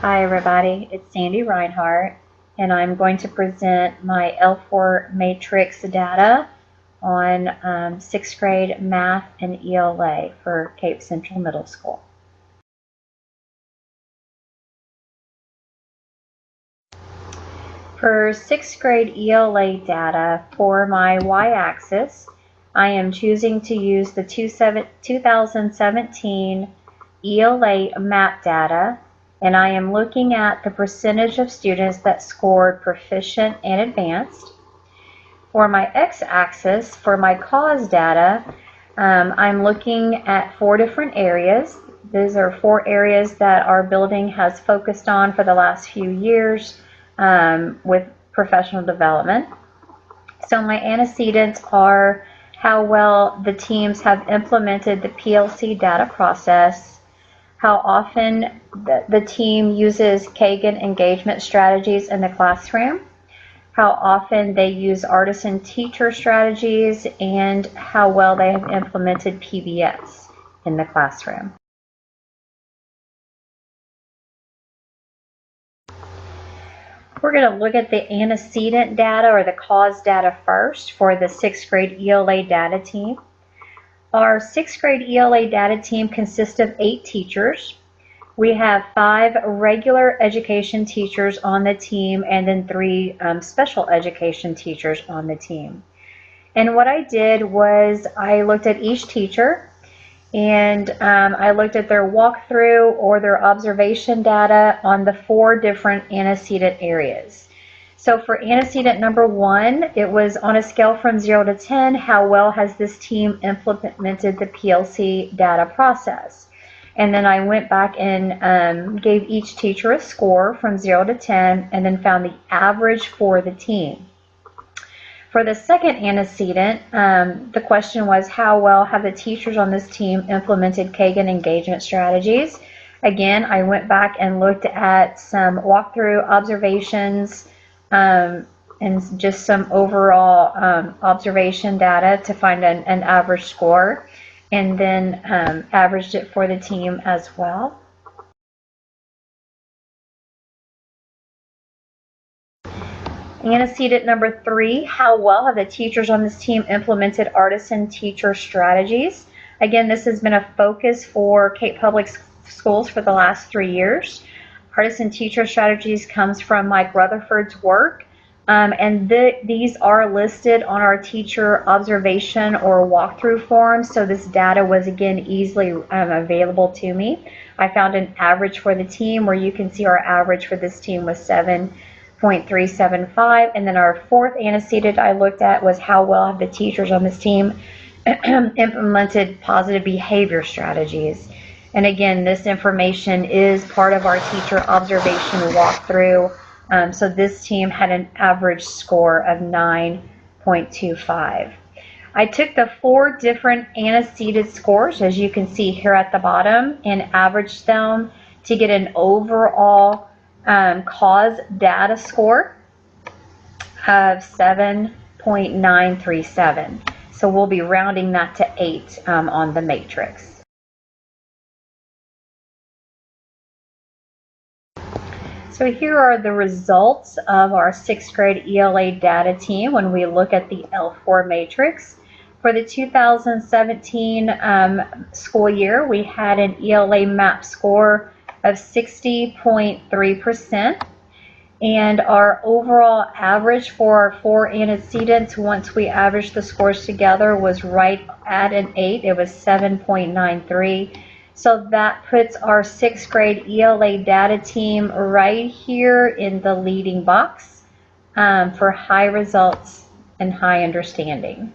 Hi everybody, it's Sandy Reinhardt, and I'm going to present my L4 matrix data on 6th grade math and ELA for Cape Central Middle School. For 6th grade ELA data for my y-axis, I am choosing to use the 2017 ELA map data, and I am looking at the percentage of students that scored proficient and advanced. For my x-axis, for my cause data, I'm looking at 4 different areas. These are 4 areas that our building has focused on for the last few years with professional development. So my antecedents are how well the teams have implemented the PLC data process, how often the team uses Kagan engagement strategies in the classroom, how often they use artisan teacher strategies, and how well they have implemented PBS in the classroom. We're going to look at the antecedent data or the cause data first for the 6th grade ELA data team. Our 6th grade ELA data team consists of 8 teachers. We have 5 regular education teachers on the team and then 3 special education teachers on the team. And what I did was I looked at each teacher and I looked at their walkthrough or their observation data on the 4 different antecedent areas. So for antecedent number 1, it was on a scale from 0 to 10, how well has this team implemented the PLC data process? And then I went back and gave each teacher a score from 0 to 10 and then found the average for the team. For the second antecedent, the question was how well have the teachers on this team implemented Kagan engagement strategies? Again, I went back and looked at some walkthrough observations and just some overall observation data to find an average score, and then averaged it for the team as well. Antecedent number 3, how well have the teachers on this team implemented artisan teacher strategies? Again, this has been a focus for Cape Public Schools for the last 3 years. Artisan teacher strategies comes from Mike Rutherford's work, and these are listed on our teacher observation or walkthrough forms, so this data was again easily available to me. I found an average for the team where you can see our average for this team was 7.375, and then our 4th antecedent I looked at was how well have the teachers on this team implemented positive behavior strategies. And again, this information is part of our teacher observation walkthrough. So this team had an average score of 9.25. I took the 4 different antecedent scores, as you can see here at the bottom, and averaged them to get an overall cause data score of 7.937. So we'll be rounding that to 8 on the matrix. So here are the results of our 6th grade ELA data team when we look at the L4 matrix. For the 2017 school year, we had an ELA map score of 60.3%, and our overall average for our 4 antecedents, once we averaged the scores together, was right at an 8. It was 7.93. So that puts our 6th grade ELA data team right here in the leading box for high results and high understanding.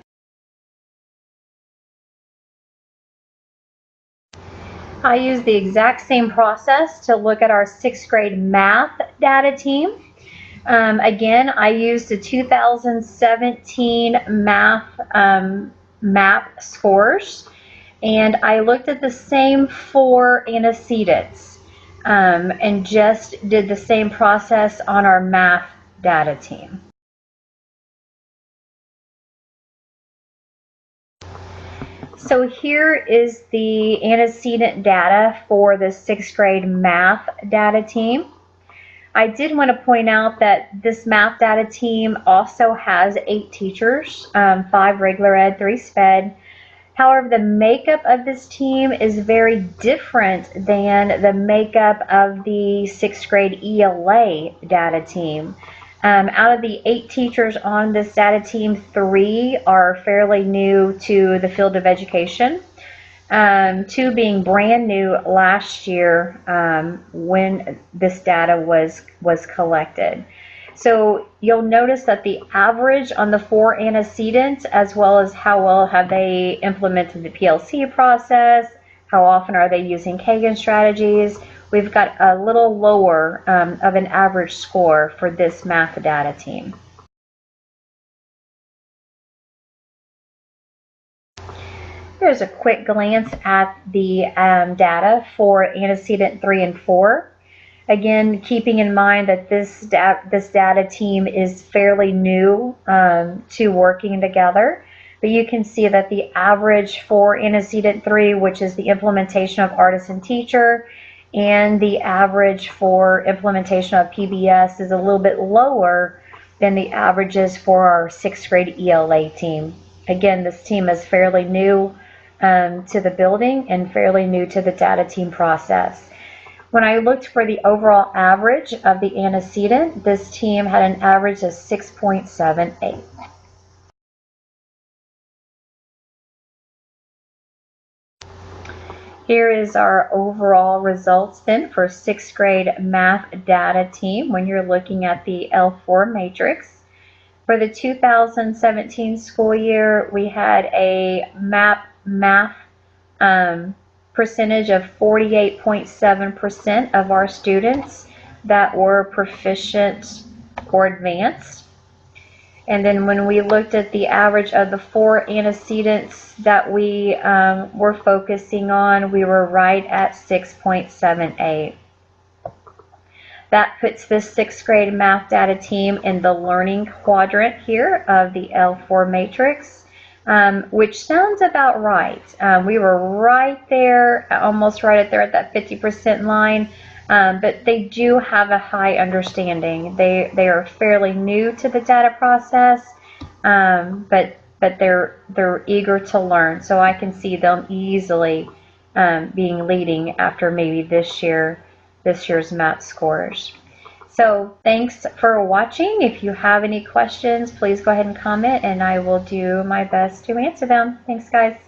I use the exact same process to look at our 6th grade math data team. Again, I used the 2017 math map scores, and I looked at the same 4 antecedents and just did the same process on our math data team. So here is the antecedent data for the 6th grade math data team. I did want to point out that this math data team also has 8 teachers, 5 regular ed, 3 sped. However, the makeup of this team is very different than the makeup of the 6th grade ELA data team. Out of the 8 teachers on this data team, 3 are fairly new to the field of education. 2 being brand new last year when this data was collected. So you'll notice that the average on the 4 antecedents, as well as how well have they implemented the PLC process, how often are they using Kagan strategies, we've got a little lower of an average score for this math data team. Here's a quick glance at the data for antecedent 3 and 4. Again, keeping in mind that this data team is fairly new to working together, but you can see that the average for antecedent 3, which is the implementation of artisan teacher, and the average for implementation of PBS is a little bit lower than the averages for our 6th grade ELA team. Again, this team is fairly new to the building and fairly new to the data team process. When I looked for the overall average of the antecedent, this team had an average of 6.78. Here is our overall results then for 6th grade math data team when you're looking at the L4 matrix. For the 2017 school year, we had a math percentage of 48.7% of our students that were proficient or advanced. And then when we looked at the average of the 4 antecedents that we were focusing on, we were right at 6.78. That puts this 6th grade math data team in the learning quadrant here of the L4 matrix. Which sounds about right. We were right there, almost right there at that 50% line, but they do have a high understanding. They are fairly new to the data process, but they're eager to learn. So I can see them easily being leading after maybe this year's math scores. So thanks for watching. If you have any questions, please go ahead and comment and I will do my best to answer them. Thanks, guys.